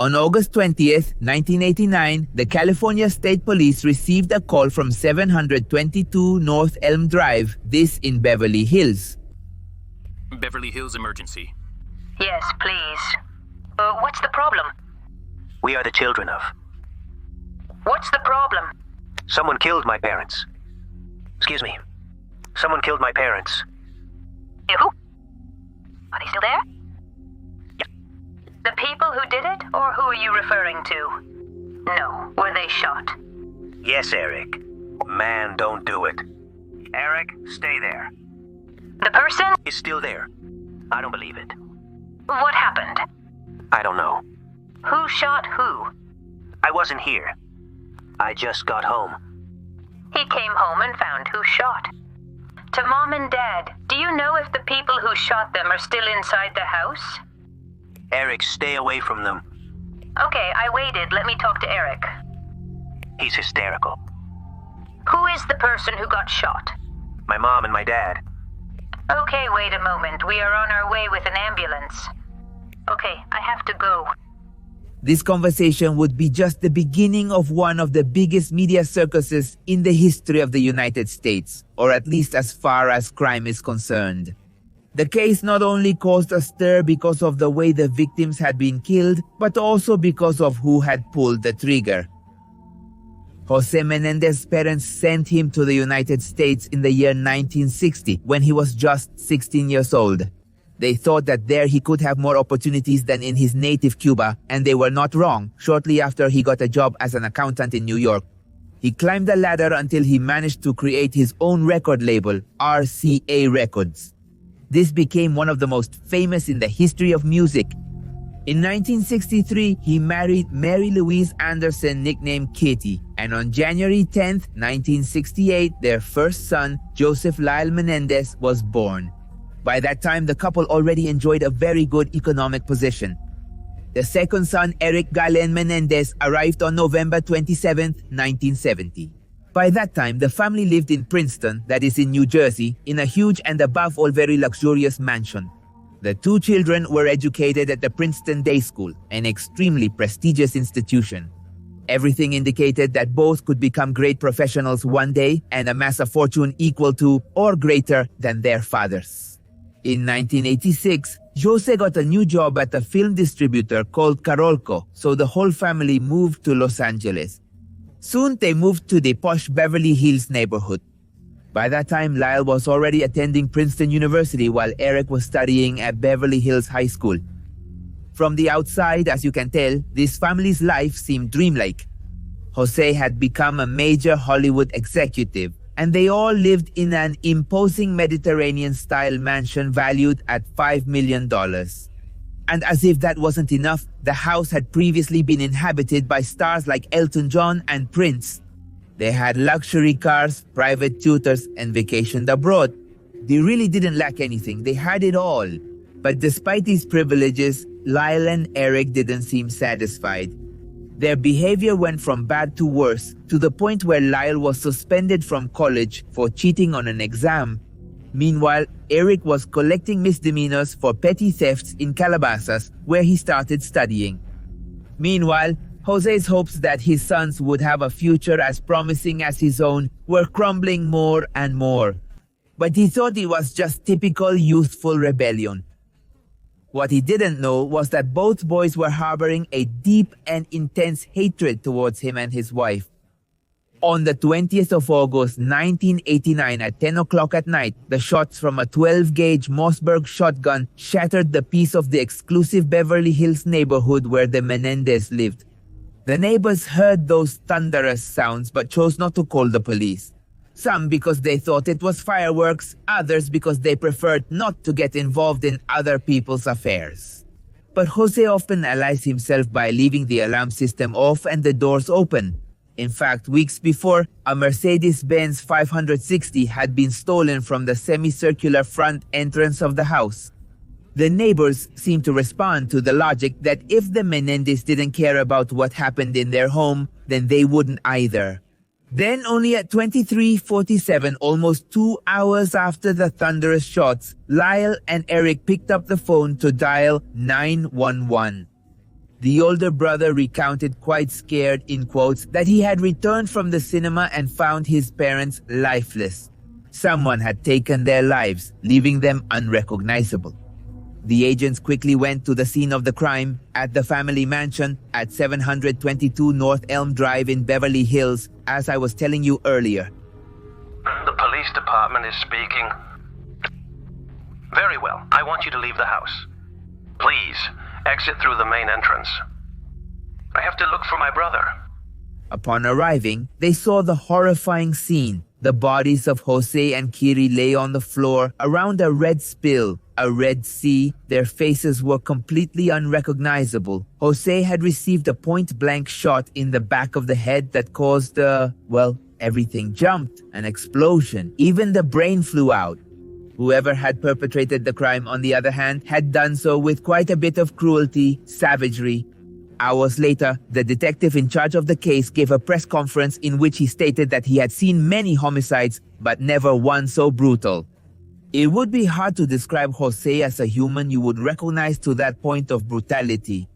On August 20th, 1989, the California State Police received a call from 722 North Elm Drive, this in Beverly Hills. Beverly Hills emergency. Yes, please. What's the problem? We are the children of. What's the problem? Someone killed my parents. Excuse me. Someone killed my parents. Who? Are they still there? Yeah. The people who did it, or who are you referring to? No. Were they shot? Yes, Eric. Man, don't do it. Eric, stay there. The person? Is still there. I don't believe it. What happened? I don't know. Who shot who? I wasn't here. I just got home. He came home and found who shot. To Mom and Dad, do you know if the people who shot them are still inside the house? Eric, stay away from them. Okay, I waited. Let me talk to Eric. He's hysterical. Who is the person who got shot? My mom and my dad. Okay, wait a moment. We are on our way with an ambulance. Okay, I have to go. This conversation would be just the beginning of one of the biggest media circuses in the history of the United States, or at least as far as crime is concerned. The case not only caused a stir because of the way the victims had been killed, but also because of who had pulled the trigger. Jose Menendez's parents sent him to the United States in the year 1960 when he was just 16 years old. They thought that there he could have more opportunities than in his native Cuba, and they were not wrong. Shortly after, he got a job as an accountant in New York. He climbed the ladder until he managed to create his own record label, RCA Records. This became one of the most famous in the history of music. In 1963, he married Mary Louise Anderson, nicknamed Kitty, and on January 10, 1968, their first son, Joseph Lyle Menendez, was born. By that time, the couple already enjoyed a very good economic position. The second son, Eric Galen Menendez, arrived on November 27, 1970. By that time, the family lived in Princeton, that is in New Jersey, in a huge and above all very luxurious mansion. The two children were educated at the Princeton Day School, an extremely prestigious institution. Everything indicated that both could become great professionals one day and amass a fortune equal to or greater than their fathers. In 1986, Jose got a new job at a film distributor called Carolco, so the whole family moved to Los Angeles. Soon they moved to the posh Beverly Hills neighborhood. By that time, Lyle was already attending Princeton University while Eric was studying at Beverly Hills High School. From the outside, as you can tell, this family's life seemed dreamlike. Jose had become a major Hollywood executive, and they all lived in an imposing Mediterranean-style mansion valued at $5 million. And as if that wasn't enough, the house had previously been inhabited by stars like Elton John and Prince. They had luxury cars, private tutors, and vacationed abroad. They really didn't lack anything. They had it all. But despite these privileges, Lyle and Eric didn't seem satisfied. Their behavior went from bad to worse, to the point where Lyle was suspended from college for cheating on an exam. Meanwhile, Eric was collecting misdemeanors for petty thefts in Calabasas, where he started studying. Meanwhile, Jose's hopes that his sons would have a future as promising as his own were crumbling more and more. But he thought it was just typical youthful rebellion. What he didn't know was that both boys were harboring a deep and intense hatred towards him and his wife. On the 20th of August, 1989 at 10 o'clock at night, the shots from a 12-gauge Mossberg shotgun shattered the peace of the exclusive Beverly Hills neighborhood where the Menendez lived. The neighbors heard those thunderous sounds but chose not to call the police. Some because they thought it was fireworks, others because they preferred not to get involved in other people's affairs. But Jose often allies himself by leaving the alarm system off and the doors open. In fact, weeks before, a Mercedes-Benz 560 had been stolen from the semicircular front entrance of the house. The neighbors seemed to respond to the logic that if the Menendez didn't care about what happened in their home, then they wouldn't either. Then only at 23:47, almost 2 hours after the thunderous shots, Lyle and Eric picked up the phone to dial 911. The older brother recounted quite scared, in quotes, that he had returned from the cinema and found his parents lifeless. Someone had taken their lives, leaving them unrecognizable. The agents quickly went to the scene of the crime at the family mansion at 722 North Elm Drive in Beverly Hills, as I was telling you earlier. The police department is speaking. Very well. I want you to leave the house. Please, exit through the main entrance. I have to look for my brother. Upon arriving, they saw the horrifying scene. The bodies of Jose and Kiri lay on the floor around a red spill, a red sea. Their faces were completely unrecognizable. Jose had received a point-blank shot in the back of the head that caused everything jumped, an explosion. Even the brain flew out. Whoever had perpetrated the crime, on the other hand, had done so with quite a bit of cruelty, savagery. Hours later, the detective in charge of the case gave a press conference in which he stated that he had seen many homicides, but never one so brutal. It would be hard to describe Jose as a human you would recognize to that point of brutality.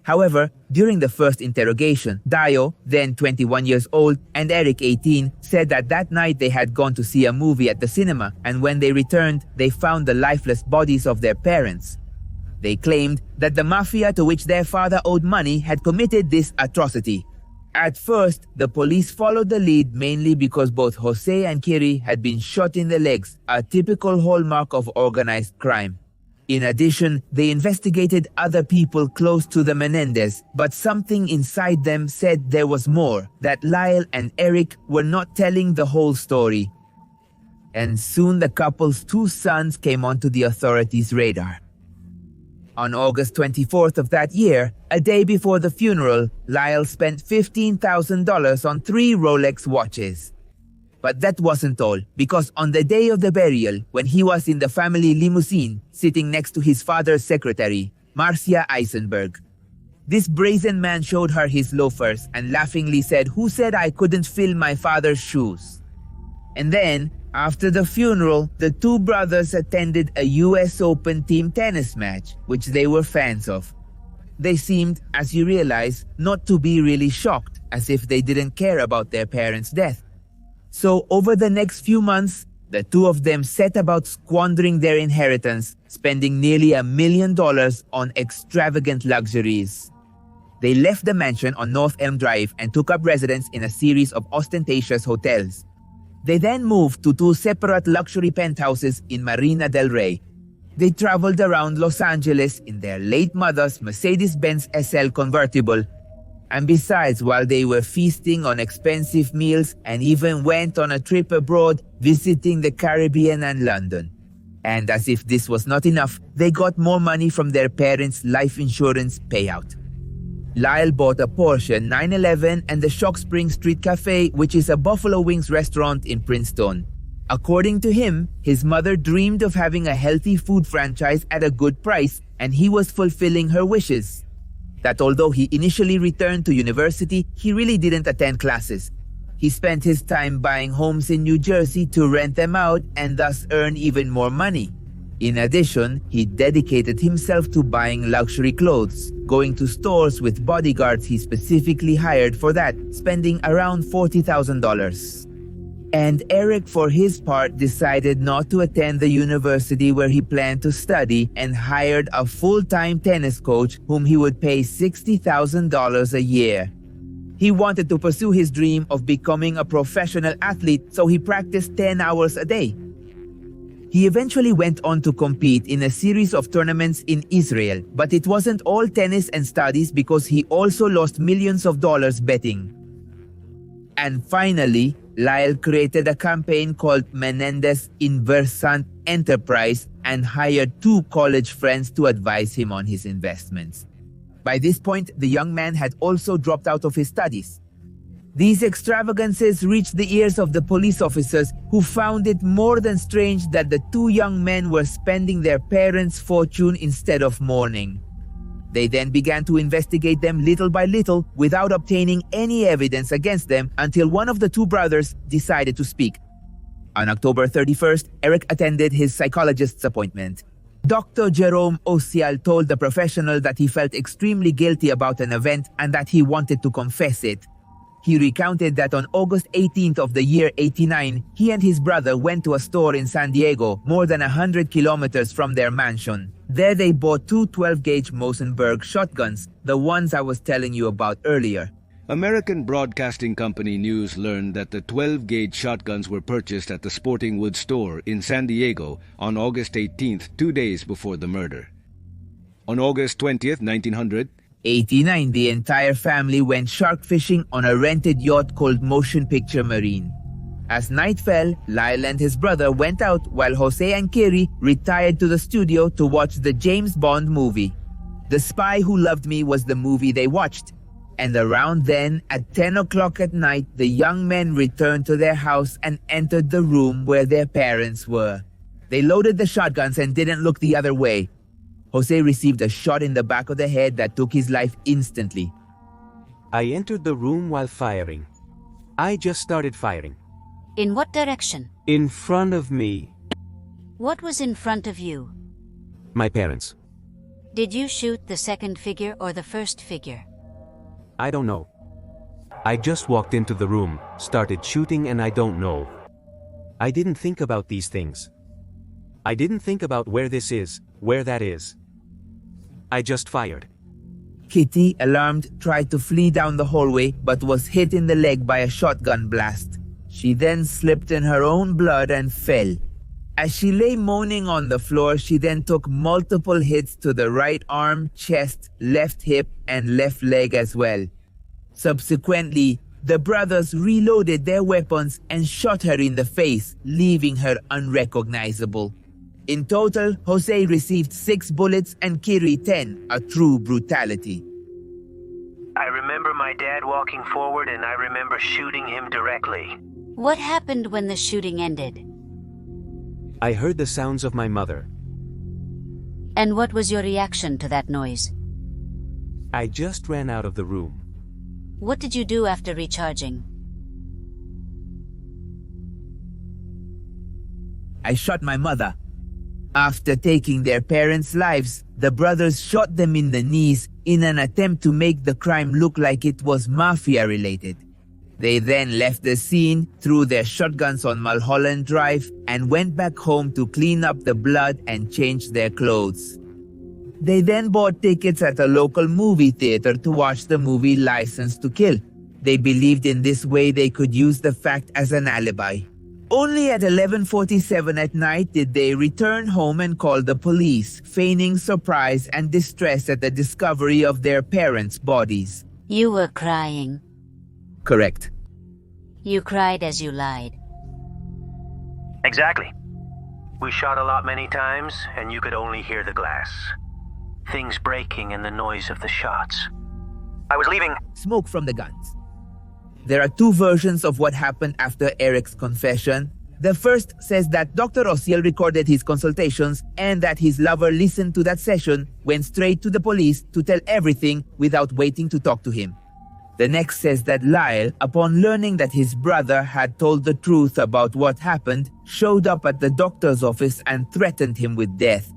However, during the first interrogation, Dio, then 21 years old, and Eric, 18, said that that night they had gone to see a movie at the cinema, and when they returned, they found the lifeless bodies of their parents. They claimed that the mafia to which their father owed money had committed this atrocity. At first, the police followed the lead mainly because both Jose and Kiri had been shot in the legs, a typical hallmark of organized crime. In addition, they investigated other people close to the Menendez, but something inside them said there was more, that Lyle and Eric were not telling the whole story. And soon the couple's two sons came onto the authorities' radar. On August 24th of that year, a day before the funeral, Lyle spent $15,000 on 3 Rolex watches. But that wasn't all, because on the day of the burial, when he was in the family limousine, sitting next to his father's secretary, Marcia Eisenberg, this brazen man showed her his loafers and laughingly said, "Who said I couldn't fill my father's shoes?" And then, after the funeral, the two brothers attended a US Open team tennis match, which they were fans of. They seemed, as you realize, not to be really shocked, as if they didn't care about their parents' death. So over the next few months, the two of them set about squandering their inheritance, spending nearly $1 million on extravagant luxuries. They left the mansion on North Elm Drive and took up residence in a series of ostentatious hotels. They then moved to 2 separate luxury penthouses in Marina del Rey. They traveled around Los Angeles in their late mother's Mercedes-Benz SL convertible. And besides, while they were feasting on expensive meals and even went on a trip abroad, visiting the Caribbean and London. And as if this was not enough, they got more money from their parents' life insurance payout. Lyle bought a Porsche 911 and the Shock Spring Street Cafe, which is a Buffalo Wings restaurant in Princeton. According to him, his mother dreamed of having a healthy food franchise at a good price, and he was fulfilling her wishes. That although he initially returned to university, he really didn't attend classes. He spent his time buying homes in New Jersey to rent them out and thus earn even more money. In addition, he dedicated himself to buying luxury clothes, going to stores with bodyguards he specifically hired for that, spending around $40,000. And Eric, for his part, decided not to attend the university where he planned to study and hired a full-time tennis coach whom he would pay $60,000 a year. He wanted to pursue his dream of becoming a professional athlete, so he practiced 10 hours a day. He eventually went on to compete in a series of tournaments in Israel, but it wasn't all tennis and studies because he also lost millions of dollars betting. And finally, Lyle created a campaign called Menendez Inversant Enterprise and hired 2 college friends to advise him on his investments. By this point, the young man had also dropped out of his studies. These extravagances reached the ears of the police officers, who found it more than strange that the 2 young men were spending their parents' fortune instead of mourning. They then began to investigate them little by little without obtaining any evidence against them until one of the 2 brothers decided to speak. On October 31st, Eric attended his psychologist's appointment. Dr. Jerome Osial told the professional that he felt extremely guilty about an event and that he wanted to confess it. He recounted that on August 18th of the year 89, he and his brother went to a store in San Diego, more than 100 kilometers from their mansion. There they bought two 12-gauge Mosenberg shotguns, the ones I was telling you about earlier. American Broadcasting Company News learned that the 12-gauge shotguns were purchased at the Sporting Woods store in San Diego on August 18th, 2 days before the murder. On August 20th, 1989, the entire family went shark fishing on a rented yacht called Motion Picture Marine. As night fell, Lyle and his brother went out while Jose and Kiri retired to the studio to watch the James Bond movie. The Spy Who Loved Me was the movie they watched. And around then, at 10 o'clock at night, the young men returned to their house and entered the room where their parents were. They loaded the shotguns and didn't look the other way. Jose received a shot in the back of the head that took his life instantly. I entered the room while firing. I just started firing. In what direction? In front of me. What was in front of you? My parents. Did you shoot the second figure or the first figure? I don't know. I just walked into the room, started shooting, and I don't know. I didn't think about these things. I didn't think about where this is, where that is. I just fired. Kitty, alarmed, tried to flee down the hallway but was hit in the leg by a shotgun blast. She then slipped in her own blood and fell. As she lay moaning on the floor, she then took multiple hits to the right arm, chest, left hip, and left leg as well. Subsequently, the brothers reloaded their weapons and shot her in the face, leaving her unrecognizable. In total, Jose received 6 bullets and Kiri 10, a true brutality. I remember my dad walking forward and I remember shooting him directly. What happened when the shooting ended? I heard the sounds of my mother. And what was your reaction to that noise? I just ran out of the room. What did you do after recharging? I shot my mother. After taking their parents' lives, the brothers shot them in the knees in an attempt to make the crime look like it was mafia-related. They then left the scene, threw their shotguns on Mulholland Drive, and went back home to clean up the blood and change their clothes. They then bought tickets at a local movie theater to watch the movie License to Kill. They believed in this way they could use the fact as an alibi. Only at 11:47 at night did they return home and call the police, feigning surprise and distress at the discovery of their parents' bodies. You were crying. Correct. You cried as you lied. Exactly. We shot a lot many times and you could only hear the glass. Things breaking and the noise of the shots. I was leaving. Smoke from the guns. There are 2 versions of what happened after Eric's confession. The first says that Dr. Osiel recorded his consultations and that his lover listened to that session, went straight to the police to tell everything without waiting to talk to him. The next says that Lyle, upon learning that his brother had told the truth about what happened, showed up at the doctor's office and threatened him with death.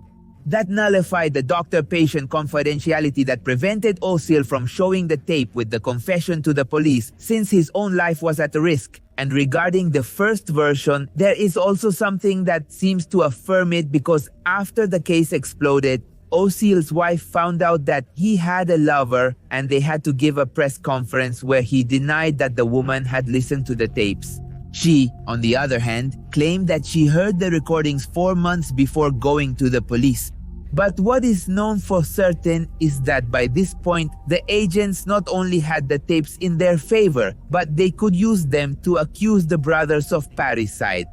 That nullified the doctor-patient confidentiality that prevented Osiel from showing the tape with the confession to the police, since his own life was at risk. And regarding the first version, there is also something that seems to affirm it, because after the case exploded, Osiel's wife found out that he had a lover and they had to give a press conference where he denied that the woman had listened to the tapes. She, on the other hand, claimed that she heard the recordings 4 months before going to the police. But what is known for certain is that by this point, the agents not only had the tapes in their favor, but they could use them to accuse the brothers of parricide.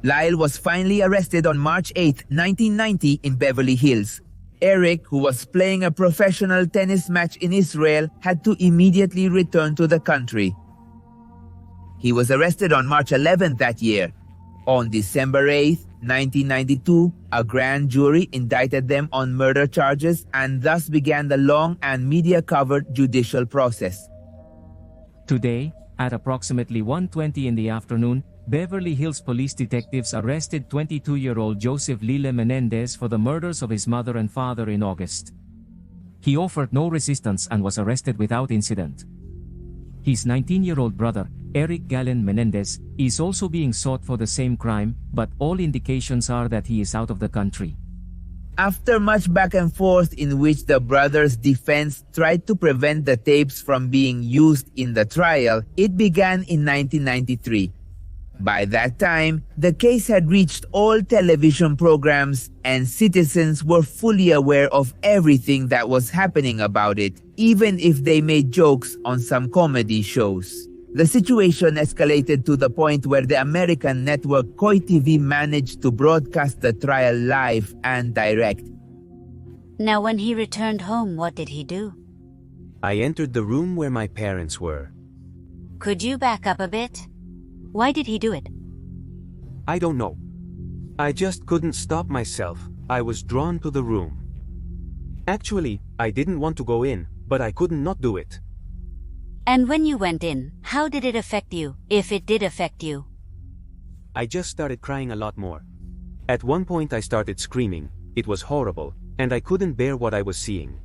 Lyle was finally arrested on March 8, 1990 in Beverly Hills. Eric, who was playing a professional tennis match in Israel, had to immediately return to the country. He was arrested on March 11th that year. On December 8th, 1992, a grand jury indicted them on murder charges, and thus began the long and media-covered judicial process. Today, at approximately 1:20 in the afternoon, Beverly Hills police detectives arrested 22-year-old Joseph Lile Menendez for the murders of his mother and father in August. He offered no resistance and was arrested without incident. His 19-year-old brother, Eric Galen Menendez, is also being sought for the same crime, but all indications are that he is out of the country. After much back and forth in which the brothers' defense tried to prevent the tapes from being used in the trial, it began in 1993. By that time, the case had reached all television programs and citizens were fully aware of everything that was happening about it, even if they made jokes on some comedy shows. The situation escalated to the point where the American network Koi TV managed to broadcast the trial live and direct. Now when he returned home, what did he do? I entered the room where my parents were. Could you back up a bit? Why did he do it? I don't know. I just couldn't stop myself. I was drawn to the room. Actually, I didn't want to go in, but I couldn't not do it. And when you went in, how did it affect you, if it did affect you? I just started crying a lot more. At one point I started screaming. It was horrible, and I couldn't bear what I was seeing.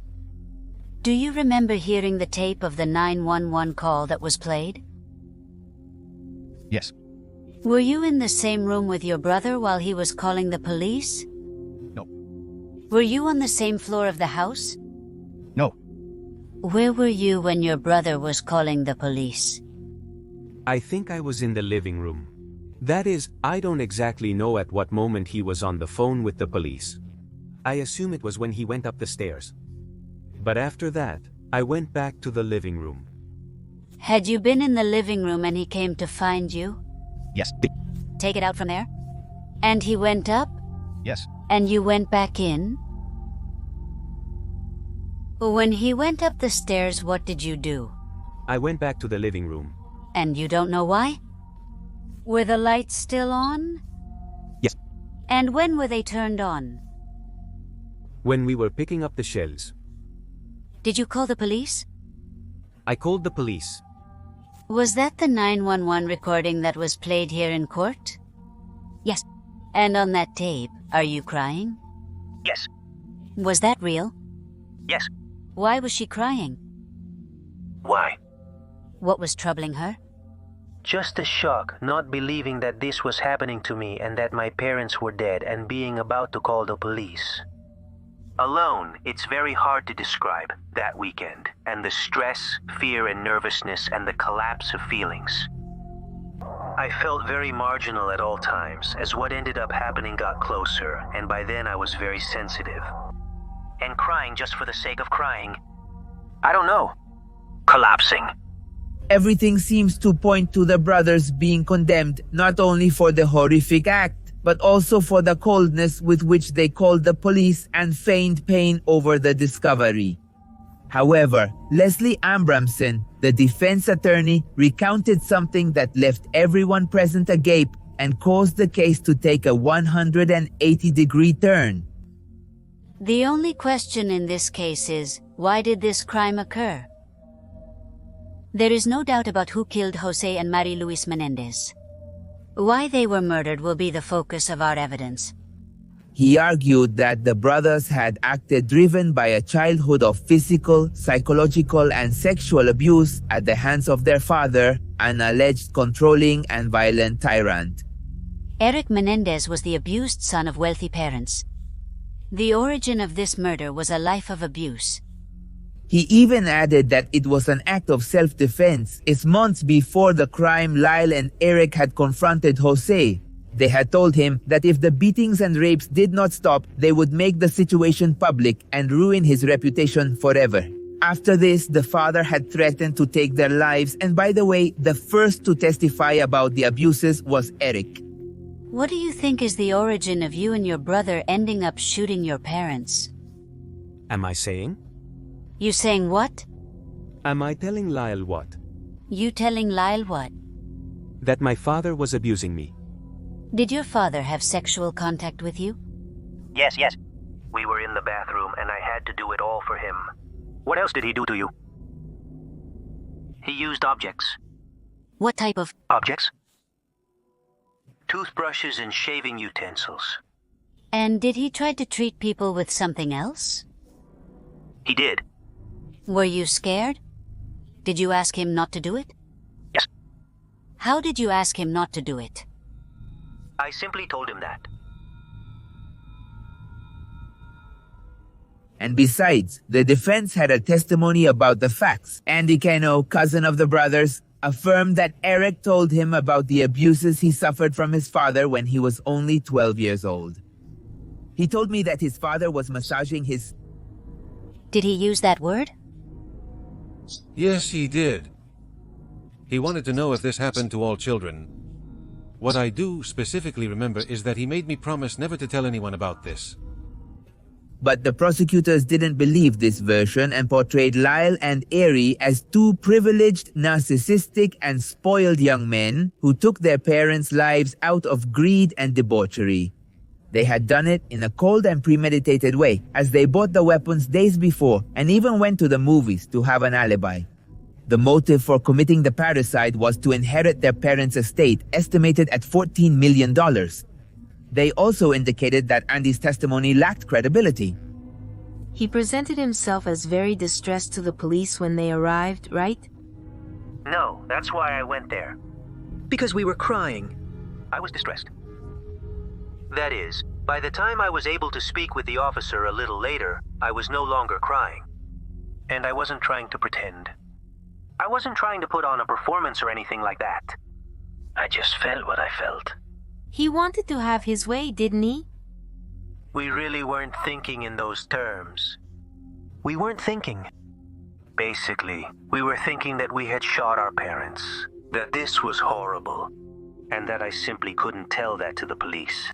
Do you remember hearing the tape of the 911 call that was played? Yes. Were you in the same room with your brother while he was calling the police? No. Were you on the same floor of the house? No. Where were you when your brother was calling the police? I think I was in the living room. That is, I don't exactly know at what moment he was on the phone with the police. I assume it was when he went up the stairs. But after that, I went back to the living room. Had you been in the living room and he came to find you? Yes. Take it out from there? And he went up? Yes. And you went back in? When he went up the stairs, what did you do? I went back to the living room. And you don't know why? Were the lights still on? Yes. And when were they turned on? When we were picking up the shells. Did you call the police? I called the police. Was that the 911 recording that was played here in court? Yes. And on that tape, are you crying? Yes. Was that real? Yes. Why was she crying? Why? What was troubling her? Just a shock, not believing that this was happening to me and that my parents were dead and being about to call the police. Alone, it's very hard to describe that weekend and the stress, fear, and nervousness and the collapse of feelings. I felt very marginal at all times as what ended up happening got closer, and by then I was very sensitive. And crying just for the sake of crying. I don't know. Collapsing. Everything seems to point to the brothers being condemned not only for the horrific act, but also for the coldness with which they called the police and feigned pain over the discovery. However, Leslie Abramson, the defense attorney, recounted something that left everyone present agape and caused the case to take a 180-degree turn. The only question in this case is, why did this crime occur? There is no doubt about who killed Jose and Mary Luis Menendez. Why they were murdered will be the focus of our evidence. He argued that the brothers had acted driven by a childhood of physical, psychological, and sexual abuse at the hands of their father, an alleged controlling and violent tyrant. Eric Menendez was the abused son of wealthy parents. The origin of this murder was a life of abuse. He even added that it was an act of self-defense. It's months before the crime, Lyle and Eric had confronted Jose. They had told him that if the beatings and rapes did not stop, they would make the situation public and ruin his reputation forever. After this, the father had threatened to take their lives, and by the way, the first to testify about the abuses was Eric. What do you think is the origin of you and your brother ending up shooting your parents? Am I saying? You saying what? Am I telling Lyle what? You telling Lyle what? That my father was abusing me. Did your father have sexual contact with you? Yes. We were in the bathroom and I had to do it all for him. What else did he do to you? He used objects. What type of objects? toothbrushes and shaving utensils. And did he try to treat people with something else? He did. Were you scared? Did you ask him not to do it? Yes. How did you ask him not to do it? I simply told him that. And besides, the defense had a testimony about the facts. Andy Keno, cousin of the brothers, affirmed that Eric told him about the abuses he suffered from his father when he was only 12 years old. He told me that his father was massaging his... Did he use that word? Yes, he did. He wanted to know if this happened to all children. What I do specifically remember is that he made me promise never to tell anyone about this. But the prosecutors didn't believe this version and portrayed Lyle and Ari as two privileged, narcissistic, and spoiled young men who took their parents' lives out of greed and debauchery. They had done it in a cold and premeditated way, as they bought the weapons days before and even went to the movies to have an alibi. The motive for committing the parricide was to inherit their parents' estate, estimated at $14 million. They also indicated that Andy's testimony lacked credibility. He presented himself as very distressed to the police when they arrived, right? No, that's why I went there. Because we were crying. I was distressed. That is, by the time I was able to speak with the officer a little later, I was no longer crying. And I wasn't trying to pretend. I wasn't trying to put on a performance or anything like that. I just felt what I felt. He wanted to have his way, didn't he? We really weren't thinking in those terms. We weren't thinking. Basically, we were thinking that we had shot our parents, that this was horrible, and that I simply couldn't tell that to the police.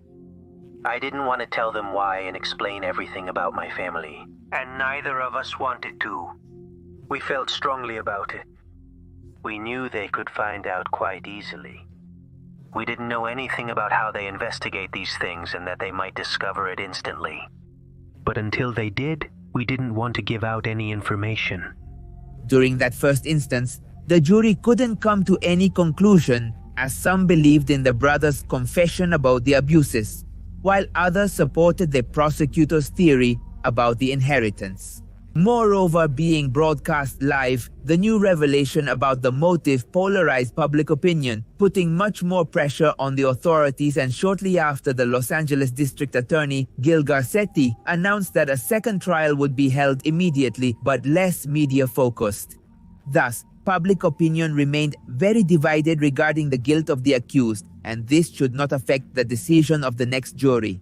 I didn't want to tell them why and explain everything about my family, and neither of us wanted to. We felt strongly about it. We knew they could find out quite easily. We didn't know anything about how they investigate these things and that they might discover it instantly. But until they did, we didn't want to give out any information. During that first instance, the jury couldn't come to any conclusion, as some believed in the brothers' confession about the abuses, while others supported the prosecutor's theory about the inheritance. Moreover, being broadcast live, the new revelation about the motive polarized public opinion, putting much more pressure on the authorities, and shortly after, the Los Angeles District Attorney Gil Garcetti announced that a second trial would be held immediately, but less media-focused. Thus, public opinion remained very divided regarding the guilt of the accused, and this should not affect the decision of the next jury.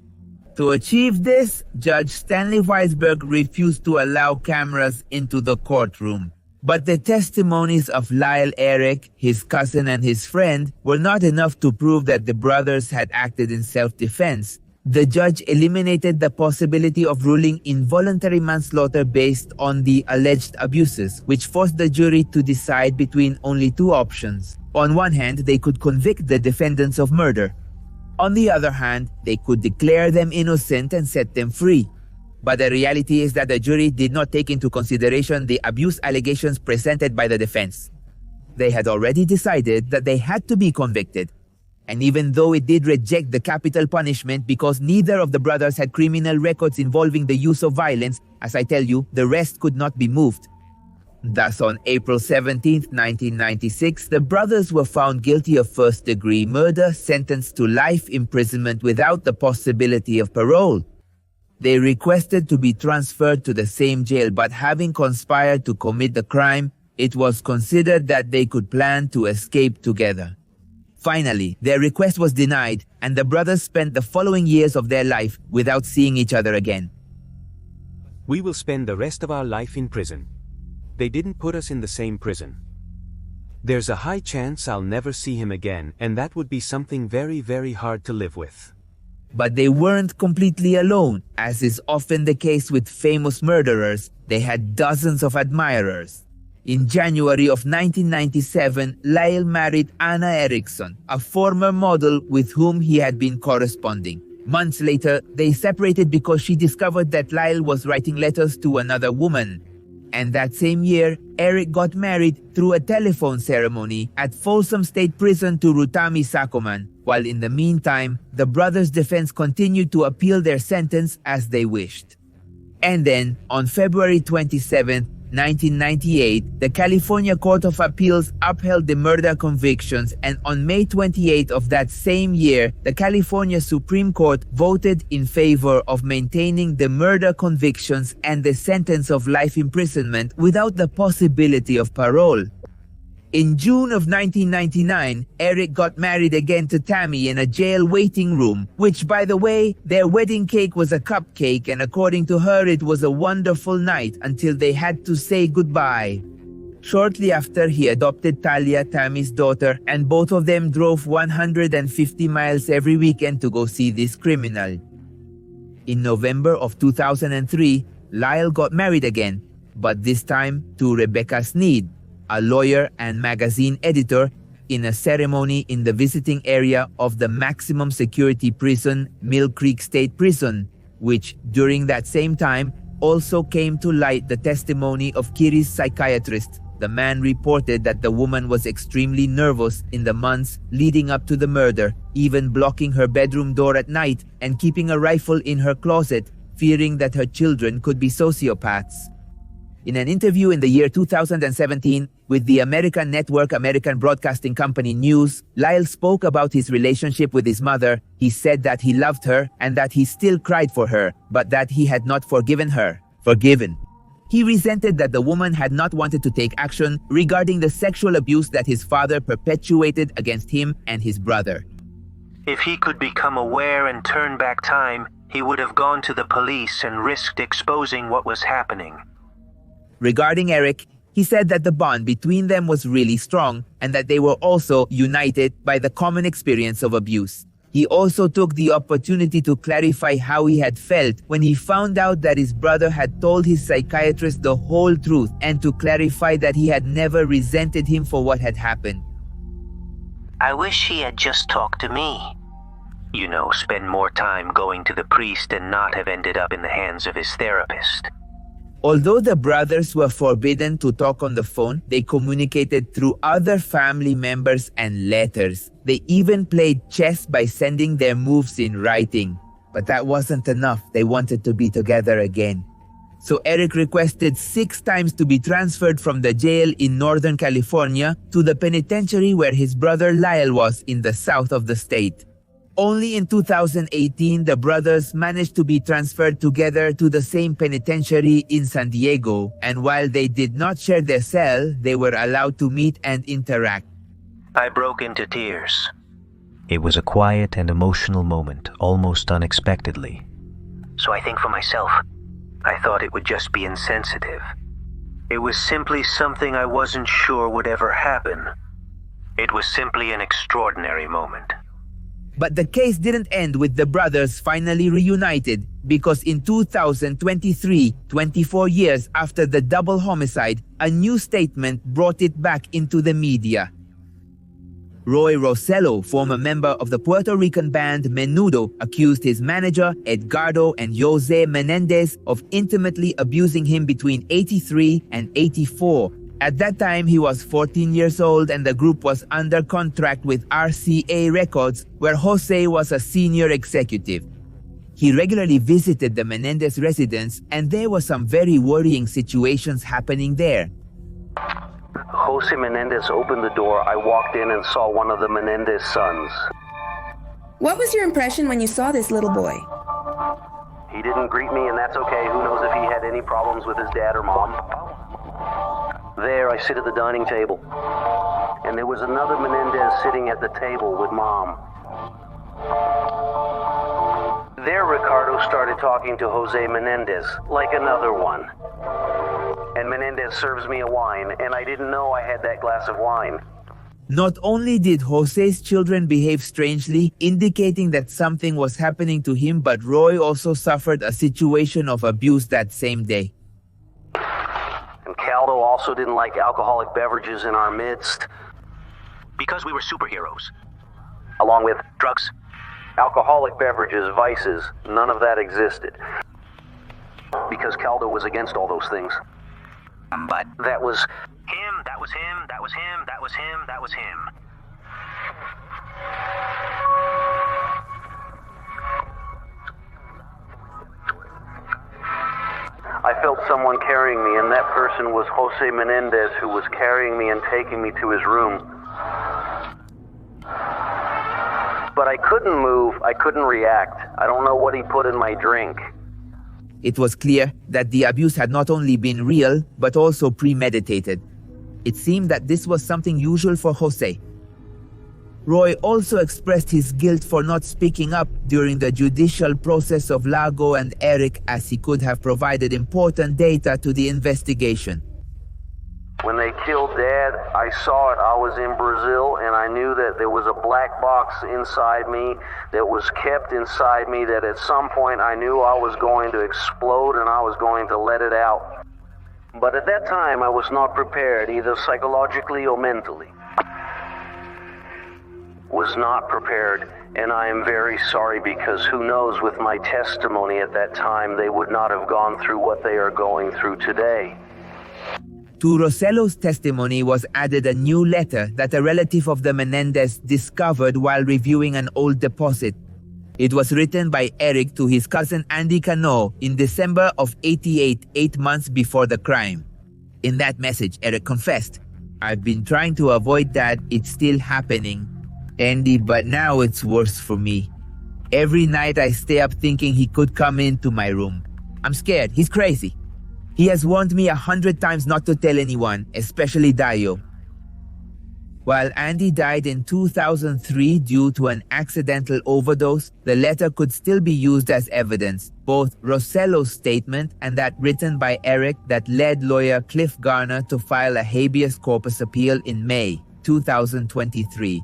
To achieve this, Judge Stanley Weisberg refused to allow cameras into the courtroom. But the testimonies of Lyle Eric, his cousin, and his friend were not enough to prove that the brothers had acted in self-defense. The judge eliminated the possibility of ruling involuntary manslaughter based on the alleged abuses, which forced the jury to decide between only two options. On one hand, they could convict the defendants of murder. On the other hand, they could declare them innocent and set them free. But the reality is that the jury did not take into consideration the abuse allegations presented by the defense. They had already decided that they had to be convicted. And even though it did reject the capital punishment because neither of the brothers had criminal records involving the use of violence, as I tell you, the rest could not be moved. Thus, on April 17, 1996, the brothers were found guilty of first-degree murder, sentenced to life imprisonment without the possibility of parole. They requested to be transferred to the same jail, but having conspired to commit the crime, it was considered that they could plan to escape together. Finally, their request was denied, and the brothers spent the following years of their life without seeing each other again. We will spend the rest of our life in prison. They didn't put us in the same prison. There's a high chance I'll never see him again, and that would be something very, very hard to live with. But they weren't completely alone. As is often the case with famous murderers, they had dozens of admirers. In January of 1997, Lyle married Anna Erickson, a former model with whom he had been corresponding. Months later, they separated because she discovered that Lyle was writing letters to another woman. And that same year, Eric got married through a telephone ceremony at Folsom State Prison to Rutami Sakoman, while in the meantime, the brothers' defense continued to appeal their sentence as they wished. And then, on February 27, 1998, the California Court of Appeals upheld the murder convictions, and on May 28 of that same year, the California Supreme Court voted in favor of maintaining the murder convictions and the sentence of life imprisonment without the possibility of parole. In June of 1999, Eric got married again to Tammy in a jail waiting room, which, by the way, their wedding cake was a cupcake, and according to her, it was a wonderful night until they had to say goodbye. Shortly after, he adopted Talia, Tammy's daughter, and both of them drove 150 miles every weekend to go see this criminal. In November of 2003, Lyle got married again, but this time to Rebecca Sneed, a lawyer and magazine editor, in a ceremony in the visiting area of the maximum security prison, Mill Creek State Prison, which, during that same time, also came to light the testimony of Kiri's psychiatrist. The man reported that the woman was extremely nervous in the months leading up to the murder, even blocking her bedroom door at night and keeping a rifle in her closet, fearing that her children could be sociopaths. In an interview in the year 2017 with the American network American Broadcasting Company News, Lyle spoke about his relationship with his mother. He said that he loved her and that he still cried for her, but that he had not forgiven her. He resented that the woman had not wanted to take action regarding the sexual abuse that his father perpetuated against him and his brother. If he could become aware and turn back time, he would have gone to the police and risked exposing what was happening. Regarding Eric, he said that the bond between them was really strong and that they were also united by the common experience of abuse. He also took the opportunity to clarify how he had felt when he found out that his brother had told his psychiatrist the whole truth, and to clarify that he had never resented him for what had happened. I wish he had just talked to me. You know, spend more time going to the priest and not have ended up in the hands of his therapist. Although the brothers were forbidden to talk on the phone, they communicated through other family members and letters. They even played chess by sending their moves in writing. But that wasn't enough. They wanted to be together again. So Eric requested 6 times to be transferred from the jail in Northern California to the penitentiary where his brother Lyle was in the south of the state. Only in 2018, the brothers managed to be transferred together to the same penitentiary in San Diego, and while they did not share their cell, they were allowed to meet and interact. I broke into tears. It was a quiet and emotional moment, almost unexpectedly. So I think for myself, I thought it would just be insensitive. It was simply something I wasn't sure would ever happen. It was simply an extraordinary moment. But the case didn't end with the brothers finally reunited, because in 2023, 24 years after the double homicide, a new statement brought it back into the media. Roy Rosello, former member of the Puerto Rican band Menudo, accused his manager, Edgardo and Jose Menendez, of intimately abusing him between 83 and 84. At that time, he was 14 years old and the group was under contract with RCA Records, where Jose was a senior executive. He regularly visited the Menendez residence, and there were some very worrying situations happening there. Jose Menendez opened the door. I walked in and saw one of the Menendez sons. What was your impression when you saw this little boy? He didn't greet me, and that's okay. Who knows if he had any problems with his dad or mom? There, I sit at the dining table. And there was another Menendez sitting at the table with Mom. There, Ricardo started talking to Jose Menendez, like another one. And Menendez serves me a wine, and I didn't know I had that glass of wine. Not only did Jose's children behave strangely, indicating that something was happening to him, but Roy also suffered a situation of abuse that same day. And Caldo also didn't like alcoholic beverages in our midst. Because we were superheroes. Along with drugs. Alcoholic beverages, vices, none of that existed. Because Caldo was against all those things. But that was him, that was him, that was him, that was him, that was him. felt someone carrying me, and that person was Jose Menendez, who was carrying me and taking me to his room. But I couldn't move, I couldn't react. I don't know what he put in my drink. It was clear that the abuse had not only been real, but also premeditated. It seemed that this was something usual for Jose. Roy also expressed his guilt for not speaking up during the judicial process of Lago and Eric, as he could have provided important data to the investigation. When they killed Dad, I saw it. I was in Brazil, and I knew that there was a black box inside me that was kept inside me, that at some point I knew I was going to explode and I was going to let it out. But at that time, I was not prepared, either psychologically or mentally. Was not prepared, and I am very sorry, because who knows, with my testimony at that time, they would not have gone through what they are going through today. To Rosello's testimony was added a new letter that a relative of the Menendez discovered while reviewing an old deposit. It was written by Eric to his cousin Andy Cano in December of '88, 8 months before the crime. In that message, Eric confessed, "I've been trying to avoid that. It's still happening, Andy, but now it's worse for me. Every night I stay up thinking he could come into my room. I'm scared. He's crazy. He has warned me 100 times not to tell anyone, especially Dayo." While Andy died in 2003 due to an accidental overdose, the letter could still be used as evidence, both Rosello's statement and that written by Eric that led lawyer Cliff Garner to file a habeas corpus appeal in May 2023.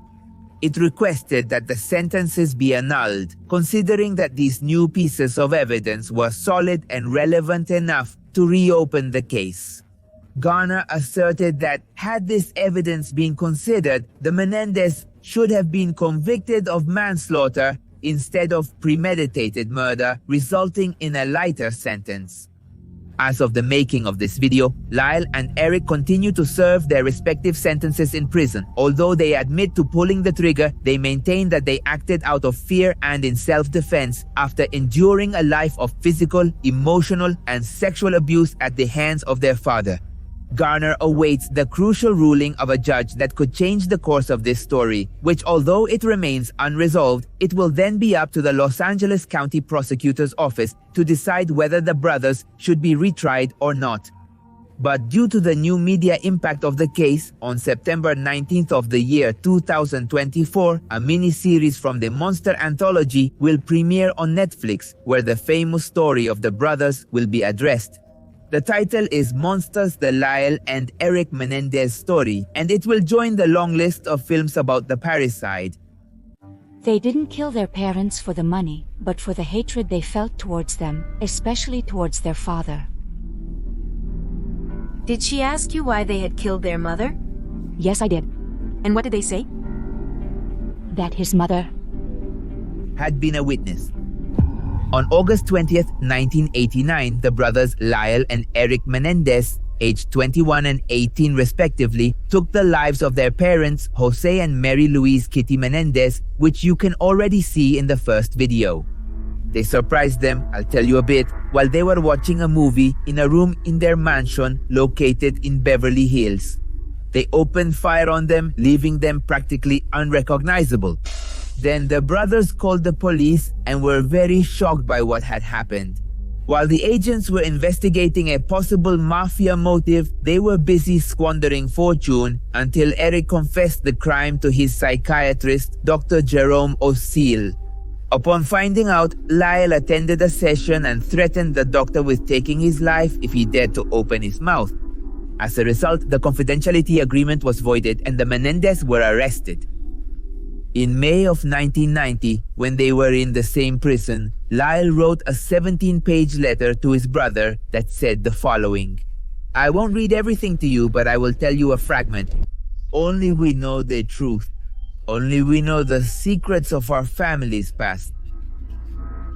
It requested that the sentences be annulled, considering that these new pieces of evidence were solid and relevant enough to reopen the case. Garner asserted that had this evidence been considered, the Menendez should have been convicted of manslaughter instead of premeditated murder, resulting in a lighter sentence. As of the making of this video, Lyle and Eric continue to serve their respective sentences in prison. Although they admit to pulling the trigger, they maintain that they acted out of fear and in self-defense after enduring a life of physical, emotional, and sexual abuse at the hands of their father. Garner awaits the crucial ruling of a judge that could change the course of this story, which, although it remains unresolved, it will then be up to the Los Angeles County Prosecutor's Office to decide whether the brothers should be retried or not. But due to the new media impact of the case, on September 19th of the year 2024, a mini-series from the Monster Anthology will premiere on Netflix, where the famous story of the brothers will be addressed. The title is Monsters, the Lyle and Eric Menendez Story, and it will join the long list of films about the parricide. They didn't kill their parents for the money, but for the hatred they felt towards them, especially towards their father. Did she ask you why they had killed their mother? Yes, I did. And what did they say? That his mother had been a witness. On August 20th, 1989, the brothers Lyle and Eric Menendez, aged 21 and 18 respectively, took the lives of their parents, Jose and Mary Louise Kitty Menendez, which you can already see in the first video. They surprised them, I'll tell you a bit, while they were watching a movie in a room in their mansion located in Beverly Hills. They opened fire on them, leaving them practically unrecognizable. Then the brothers called the police and were very shocked by what had happened. While the agents were investigating a possible mafia motive, they were busy squandering fortune until Eric confessed the crime to his psychiatrist, Dr. Jerome O'Seal. Upon finding out, Lyle attended a session and threatened the doctor with taking his life if he dared to open his mouth. As a result, the confidentiality agreement was voided and the Menendez were arrested. In May of 1990, when they were in the same prison, Lyle wrote a 17-page letter to his brother that said the following. I won't read everything to you, but I will tell you a fragment. Only we know the truth. Only we know the secrets of our family's past.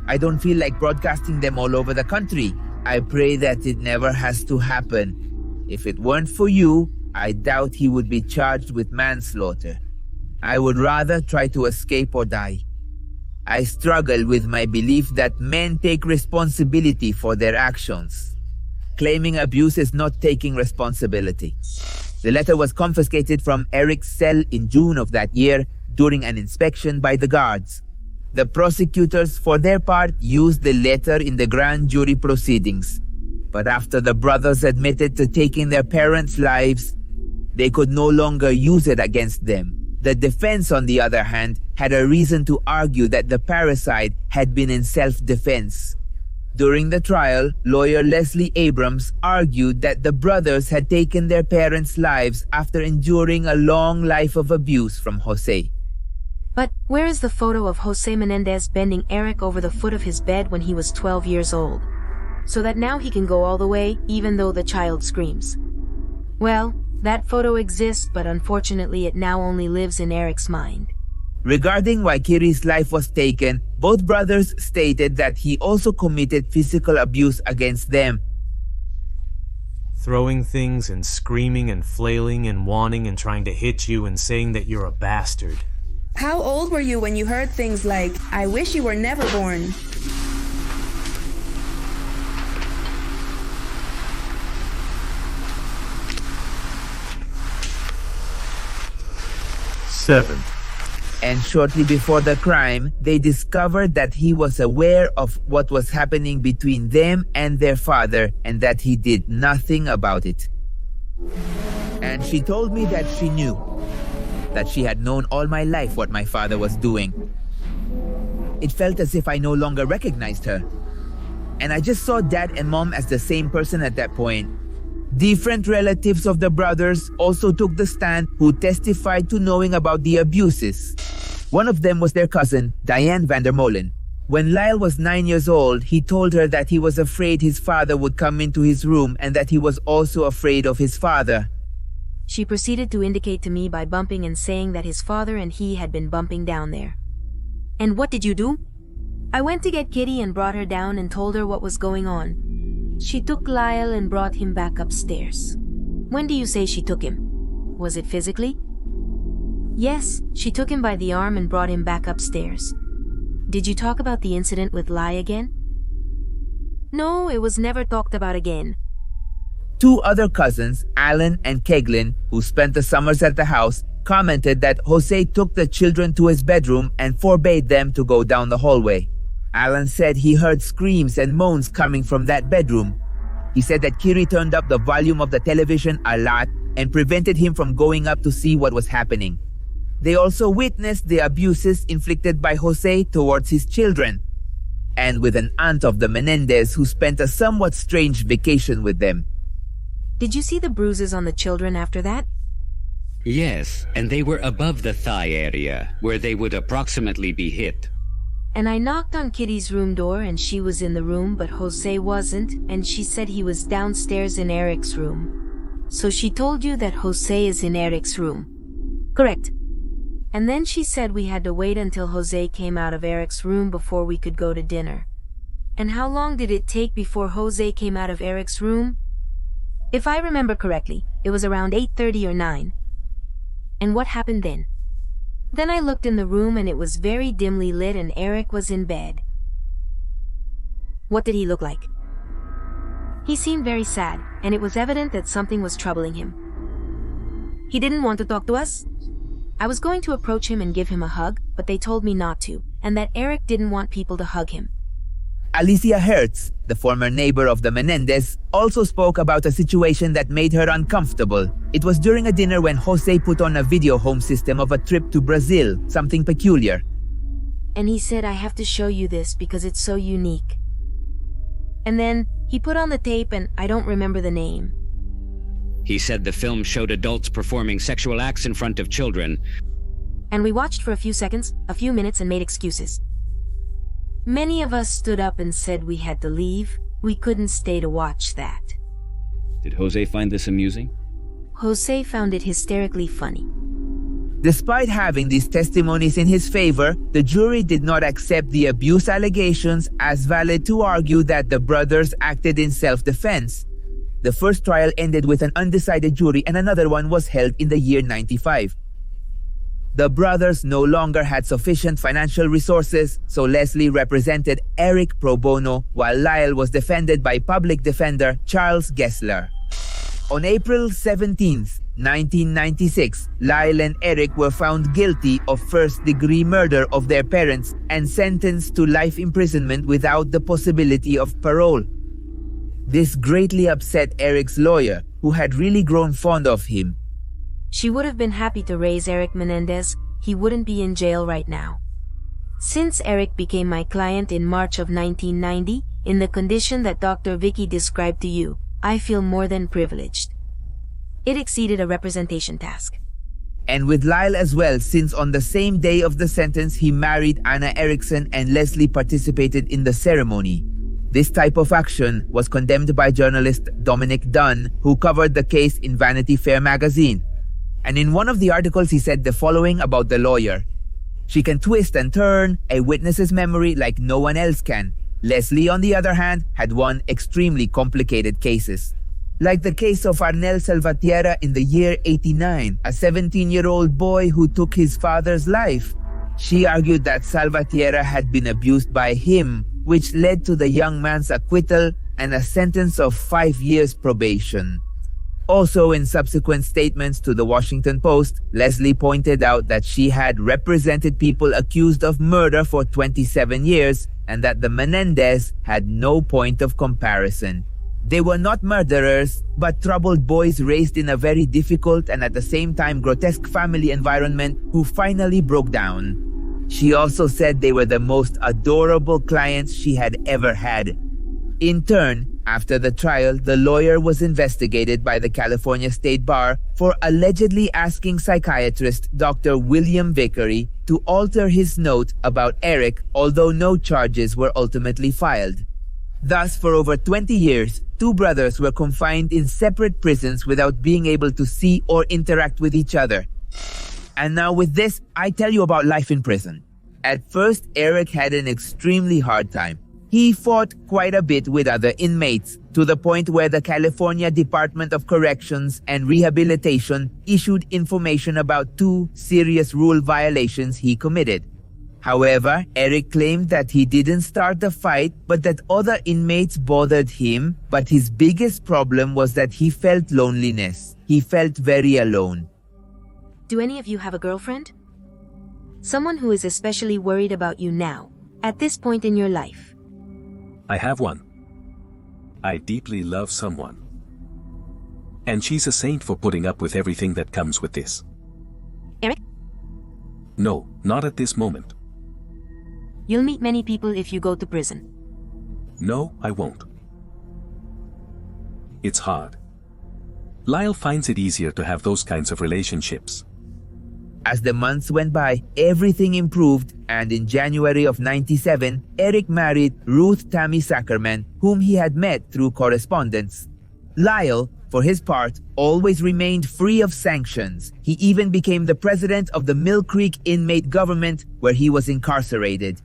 I don't feel like broadcasting them all over the country. I pray that it never has to happen. If it weren't for you, I doubt he would be charged with manslaughter. I would rather try to escape or die. I struggle with my belief that men take responsibility for their actions. claiming abuse is not taking responsibility. The letter was confiscated from Eric's cell in June of that year during an inspection by the guards. The prosecutors, for their part, used the letter in the grand jury proceedings. But after the brothers admitted to taking their parents' lives, they could no longer use it against them. The defense, on the other hand, had a reason to argue that the parricide had been in self-defense. During the trial, lawyer Leslie Abrams argued that the brothers had taken their parents' lives after enduring a long life of abuse from Jose. But where is the photo of Jose Menendez bending Eric over the foot of his bed when he was 12 years old? So that now he can go all the way, even though the child screams. Well, that photo exists, but unfortunately it now only lives in Eric's mind. Regarding why Kiri's life was taken, both brothers stated that he also committed physical abuse against them. Throwing things and screaming and flailing and wanting and trying to hit you and saying that you're a bastard. How old were you when you heard things like, "I wish you were never born"? Seven. And shortly before the crime, they discovered that he was aware of what was happening between them and their father and that he did nothing about it. And she told me that she knew, that she had known all my life what my father was doing. It felt as if I no longer recognized her. And I just saw Dad and Mom as the same person at that point. Different relatives of the brothers also took the stand who testified to knowing about the abuses. One of them was their cousin, Diane Vandermolen. When Lyle was 9 years old, he told her that he was afraid his father would come into his room and that he was also afraid of his father. She proceeded to indicate to me by bumping and saying that his father and he had been bumping down there. And what did you do? I went to get Kitty and brought her down and told her what was going on. She took Lyle and brought him back upstairs. When do you say she took him? Was it physically? Yes, she took him by the arm and brought him back upstairs. Did you talk about the incident with Lyle again? No, it was never talked about again. Two other cousins, Alan and Keglin, who spent the summers at the house, commented that Jose took the children to his bedroom and forbade them to go down the hallway. Alan said he heard screams and moans coming from that bedroom. He said that Kiri turned up the volume of the television a lot and prevented him from going up to see what was happening. They also witnessed the abuses inflicted by Jose towards his children, and with an aunt of the Menendez who spent a somewhat strange vacation with them. Did you see the bruises on the children after that? Yes, and they were above the thigh area, where they would approximately be hit. And I knocked on Kitty's room door and she was in the room, but Jose wasn't, and she said he was downstairs in Eric's room. So she told you that Jose is in Eric's room. Correct. And then she said we had to wait until Jose came out of Eric's room before we could go to dinner. And how long did it take before Jose came out of Eric's room? If I remember correctly, it was around 8:30 or 9. And what happened then? Then I looked in the room and it was very dimly lit and Eric was in bed. What did he look like? He seemed very sad, and it was evident that something was troubling him. He didn't want to talk to us? I was going to approach him and give him a hug, but they told me not to, and that Eric didn't want people to hug him. Alicia Hertz, the former neighbor of the Menendez, also spoke about a situation that made her uncomfortable. It was during a dinner when Jose put on a video home system of a trip to Brazil, something peculiar. And he said, I have to show you this because it's so unique. And then he put on the tape and I don't remember the name. He said the film showed adults performing sexual acts in front of children. And we watched for a few seconds, a few minutes, and made excuses. Many of us stood up and said we had to leave. We couldn't stay to watch that. Did Jose find this amusing? Jose found it hysterically funny. Despite having these testimonies in his favor, the jury did not accept the abuse allegations as valid to argue that the brothers acted in self-defense. The first trial ended with an undecided jury and another one was held in the year 95. The brothers no longer had sufficient financial resources, so Leslie represented Eric pro bono while Lyle was defended by public defender Charles Gessler. On April 17, 1996, Lyle and Eric were found guilty of first-degree murder of their parents and sentenced to life imprisonment without the possibility of parole. This greatly upset Eric's lawyer, who had really grown fond of him. She would have been happy to raise Eric Menendez. He wouldn't be in jail right now. Since Eric became my client in March of 1990, in the condition that Dr. Vicky described to you, I feel more than privileged. It exceeded a representation task. And with Lyle as well, since on the same day of the sentence he married Anna Erickson and Leslie participated in the ceremony. This type of action was condemned by journalist Dominic Dunn, who covered the case in Vanity Fair magazine. And in one of the articles he said the following about the lawyer. She can twist and turn a witness's memory like no one else can. Leslie, on the other hand, had won extremely complicated cases. Like the case of Arnel Salvatierra in the year 89, a 17-year-old boy who took his father's life. She argued that Salvatierra had been abused by him, which led to the young man's acquittal and a sentence of 5 years probation. Also, in subsequent statements to the Washington Post, Leslie pointed out that she had represented people accused of murder for 27 years and that the Menendez had no point of comparison. They were not murderers, but troubled boys raised in a very difficult and at the same time grotesque family environment who finally broke down. She also said they were the most adorable clients she had ever had. In turn, after the trial, the lawyer was investigated by the California State Bar for allegedly asking psychiatrist Dr. William Vickery to alter his note about Eric, although no charges were ultimately filed. Thus, for over 20 years, two brothers were confined in separate prisons without being able to see or interact with each other. And now with this, I tell you about life in prison. At first, Eric had an extremely hard time. He fought quite a bit with other inmates, to the point where the California Department of Corrections and Rehabilitation issued information about 2 serious rule violations he committed. However, Eric claimed that he didn't start the fight, but that other inmates bothered him, but his biggest problem was that he felt loneliness. He felt very alone. Do any of you have a girlfriend? Someone who is especially worried about you now, at this point in your life. I have one. I deeply love someone. And she's a saint for putting up with everything that comes with this. Eric? No, not at this moment. You'll meet many people if you go to prison. No, I won't. It's hard. Lyle finds it easier to have those kinds of relationships. As the months went by, everything improved, and in January of '97, Eric married Ruth Tammy Sackerman, whom he had met through correspondence. Lyle, for his part, always remained free of sanctions. He even became the president of the Mill Creek inmate government, where he was incarcerated.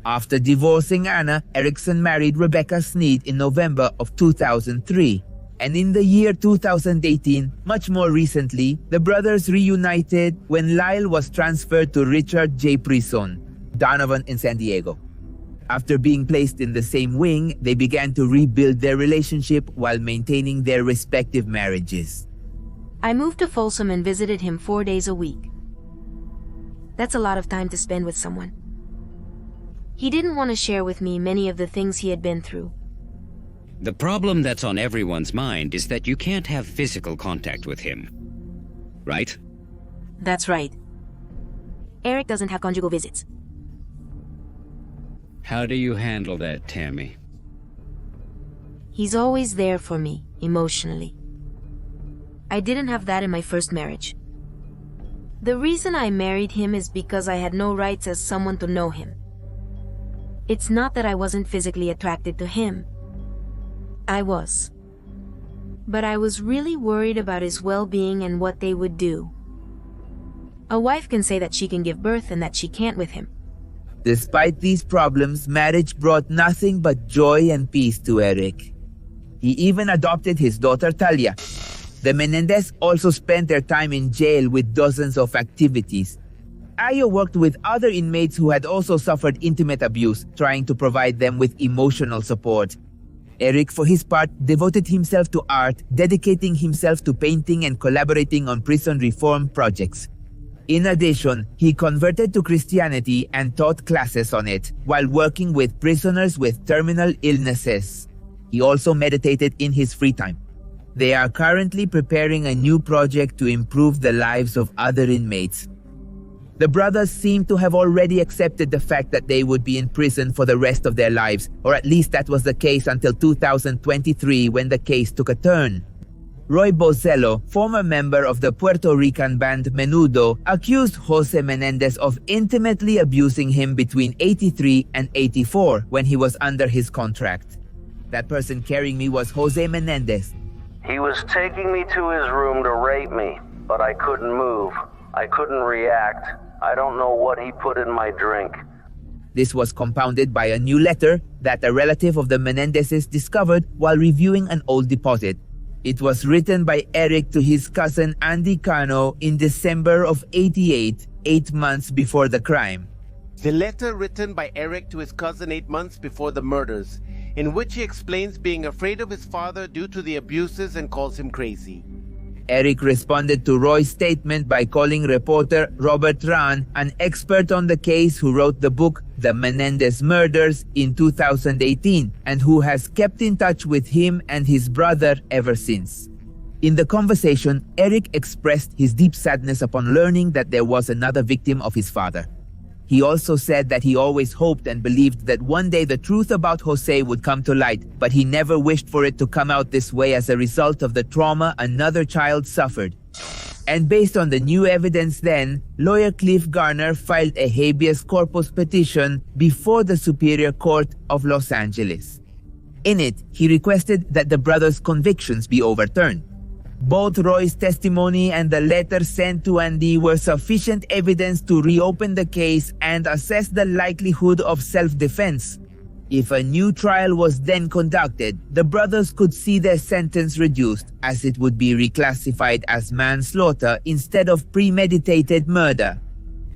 After divorcing Anna, Erickson married Rebecca Sneed in November of 2003. And in the year 2018, much more recently, the brothers reunited when Lyle was transferred to Richard J. Prison, Donovan in San Diego. After being placed in the same wing, they began to rebuild their relationship while maintaining their respective marriages. I moved to Folsom and visited him 4 days a week. That's a lot of time to spend with someone. He didn't want to share with me many of the things he had been through. The problem that's on everyone's mind is that you can't have physical contact with him. Right? That's right. Eric doesn't have conjugal visits. How do you handle that, Tammy? He's always there for me, emotionally. I didn't have that in my first marriage. The reason I married him is because I had no rights as someone to know him. It's not that I wasn't physically attracted to him. I was. But I was really worried about his well-being and what they would do. A wife can say that she can give birth and that she can't with him. Despite these problems, marriage brought nothing but joy and peace to Eric. He even adopted his daughter Talia. The Menendez also spent their time in jail with dozens of activities. Ayo worked with other inmates who had also suffered intimate abuse, trying to provide them with emotional support. Eric, for his part, devoted himself to art, dedicating himself to painting and collaborating on prison reform projects. In addition, he converted to Christianity and taught classes on it, while working with prisoners with terminal illnesses. He also meditated in his free time. They are currently preparing a new project to improve the lives of other inmates. The brothers seem to have already accepted the fact that they would be in prison for the rest of their lives, or at least that was the case until 2023 when the case took a turn. Roy Bozello, former member of the Puerto Rican band Menudo, accused Jose Menendez of intimately abusing him between 83 and 84 when he was under his contract. That person carrying me was Jose Menendez. He was taking me to his room to rape me, but I couldn't move. I couldn't react. I don't know what he put in my drink. This was compounded by a new letter that a relative of the Menendezes discovered while reviewing an old deposit. It was written by Eric to his cousin Andy Cano in December of '88, 8 months before the crime. The letter written by Eric to his cousin 8 months before the murders, in which he explains being afraid of his father due to the abuses and calls him crazy. Eric responded to Roy's statement by calling reporter Robert Rahn, an expert on the case who wrote the book The Menendez Murders in 2018 and who has kept in touch with him and his brother ever since. In the conversation, Eric expressed his deep sadness upon learning that there was another victim of his father. He also said that he always hoped and believed that one day the truth about Jose would come to light, but he never wished for it to come out this way as a result of the trauma another child suffered. And based on the new evidence then, lawyer Cliff Garner filed a habeas corpus petition before the Superior Court of Los Angeles. In it, he requested that the brothers' convictions be overturned. Both Roy's testimony and the letter sent to Andy were sufficient evidence to reopen the case and assess the likelihood of self-defense. If a new trial was then conducted, the brothers could see their sentence reduced, as it would be reclassified as manslaughter instead of premeditated murder.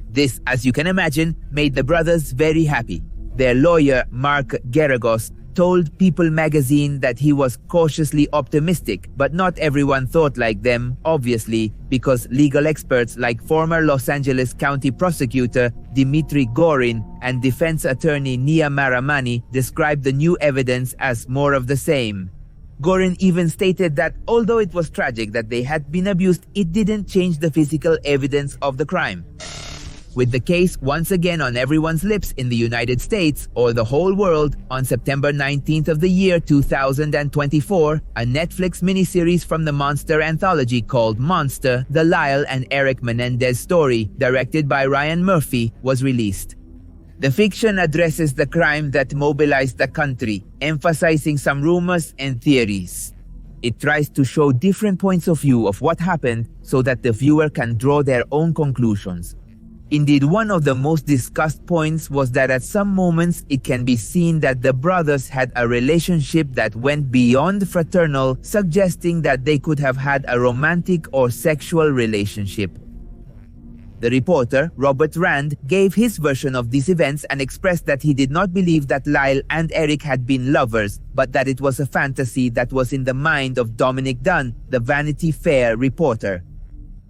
This, as you can imagine, made the brothers very happy. Their lawyer, Mark Geragos, told People magazine that he was cautiously optimistic, but not everyone thought like them, obviously, because legal experts like former Los Angeles County Prosecutor Dimitri Gorin and defense attorney Nia Maramani described the new evidence as more of the same. Gorin even stated that although it was tragic that they had been abused, it didn't change the physical evidence of the crime. With the case once again on everyone's lips in the United States or the whole world, on September 19th of the year 2024, a Netflix miniseries from the Monster anthology called Monster, The Lyle and Eric Menendez Story, directed by Ryan Murphy, was released. The fiction addresses the crime that mobilized the country, emphasizing some rumors and theories. It tries to show different points of view of what happened so that the viewer can draw their own conclusions. Indeed, one of the most discussed points was that at some moments it can be seen that the brothers had a relationship that went beyond fraternal, suggesting that they could have had a romantic or sexual relationship. The reporter, Robert Rand, gave his version of these events and expressed that he did not believe that Lyle and Eric had been lovers, but that it was a fantasy that was in the mind of Dominic Dunn, the Vanity Fair reporter.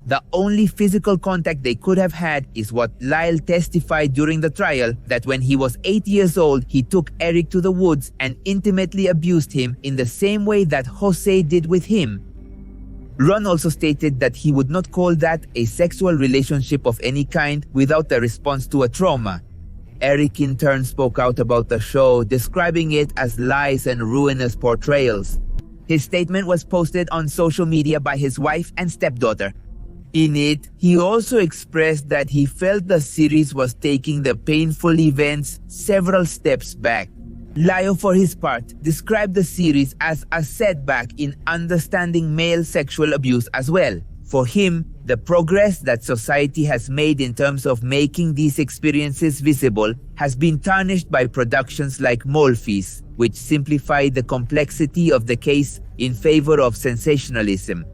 The only physical contact they could have had is what Lyle testified during the trial, that when he was 8 years old, he took Eric to the woods and intimately abused him in the same way that Jose did with him. Ron also stated that he would not call that a sexual relationship of any kind without a response to a trauma. Eric in turn spoke out about the show, describing it as lies and ruinous portrayals. His statement was posted on social media by his wife and stepdaughter. In it, he also expressed that he felt the series was taking the painful events several steps back. Lyle, for his part, described the series as a setback in understanding male sexual abuse as well. For him, the progress that society has made in terms of making these experiences visible has been tarnished by productions like Molfis, which simplify the complexity of the case in favor of sensationalism.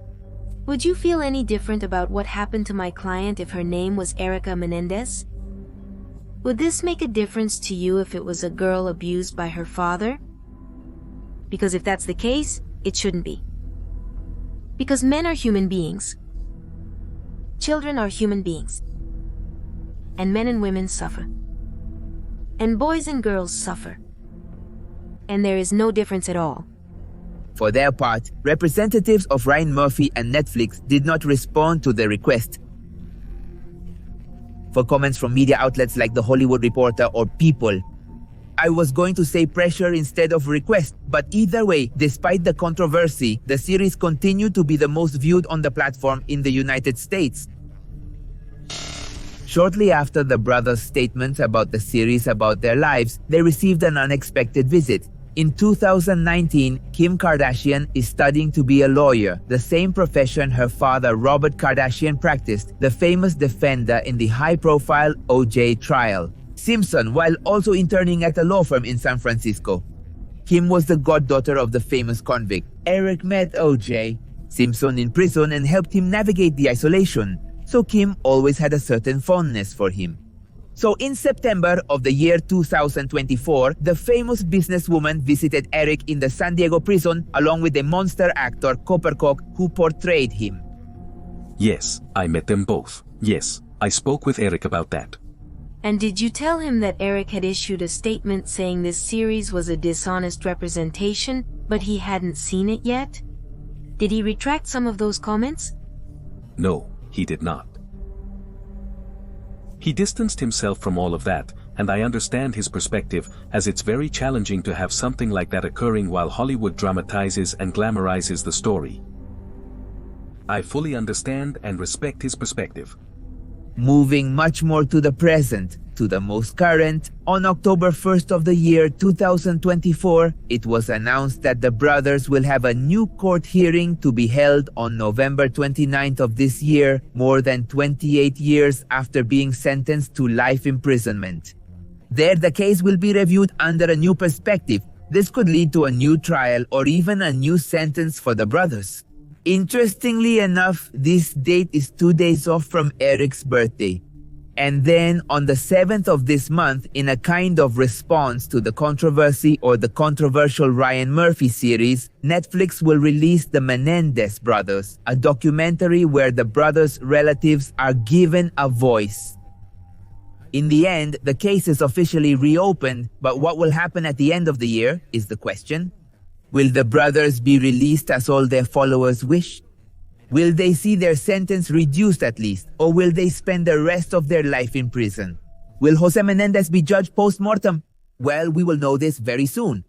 Would you feel any different about what happened to my client if her name was Erica Menendez? Would this make a difference to you if it was a girl abused by her father? Because if that's the case, it shouldn't be. Because men are human beings. Children are human beings. And men and women suffer. And boys and girls suffer. And there is no difference at all. For their part, representatives of Ryan Murphy and Netflix did not respond to the request. For comments from media outlets like The Hollywood Reporter or People, I was going to say pressure instead of request, but either way, despite the controversy, the series continued to be the most viewed on the platform in the United States. Shortly after the brothers' statements about the series about their lives, they received an unexpected visit. In 2019, Kim Kardashian is studying to be a lawyer, the same profession her father Robert Kardashian practiced, the famous defender in the high-profile O.J. trial. Simpson, while also interning at a law firm in San Francisco. Kim was the goddaughter of the famous convict. Eric met O.J. Simpson in prison and helped him navigate the isolation, so Kim always had a certain fondness for him. So in September of the year 2024, the famous businesswoman visited Eric in the San Diego prison along with the monster actor Coppercock who portrayed him. Yes, I met them both. Yes, I spoke with Eric about that. And did you tell him that Eric had issued a statement saying this series was a dishonest representation, but he hadn't seen it yet? Did he retract some of those comments? No, he did not. He distanced himself from all of that, and I understand his perspective, as it's very challenging to have something like that occurring while Hollywood dramatizes and glamorizes the story. I fully understand and respect his perspective. Moving much more to the present, to the most current, on October 1st of the year 2024, it was announced that the brothers will have a new court hearing to be held on November 29th of this year, more than 28 years after being sentenced to life imprisonment. There, the case will be reviewed under a new perspective. This could lead to a new trial or even a new sentence for the brothers. Interestingly enough, this date is 2 days off from Eric's birthday. And then on the 7th of this month, in a kind of response to the controversy or the controversial Ryan Murphy series, Netflix will release The Menendez Brothers, a documentary where the brothers' relatives are given a voice. In the end, the case is officially reopened, but what will happen at the end of the year is the question. Will the brothers be released as all their followers wish? Will they see their sentence reduced at least, or will they spend the rest of their life in prison? Will Jose Menendez be judged post-mortem? Well, we will know this very soon.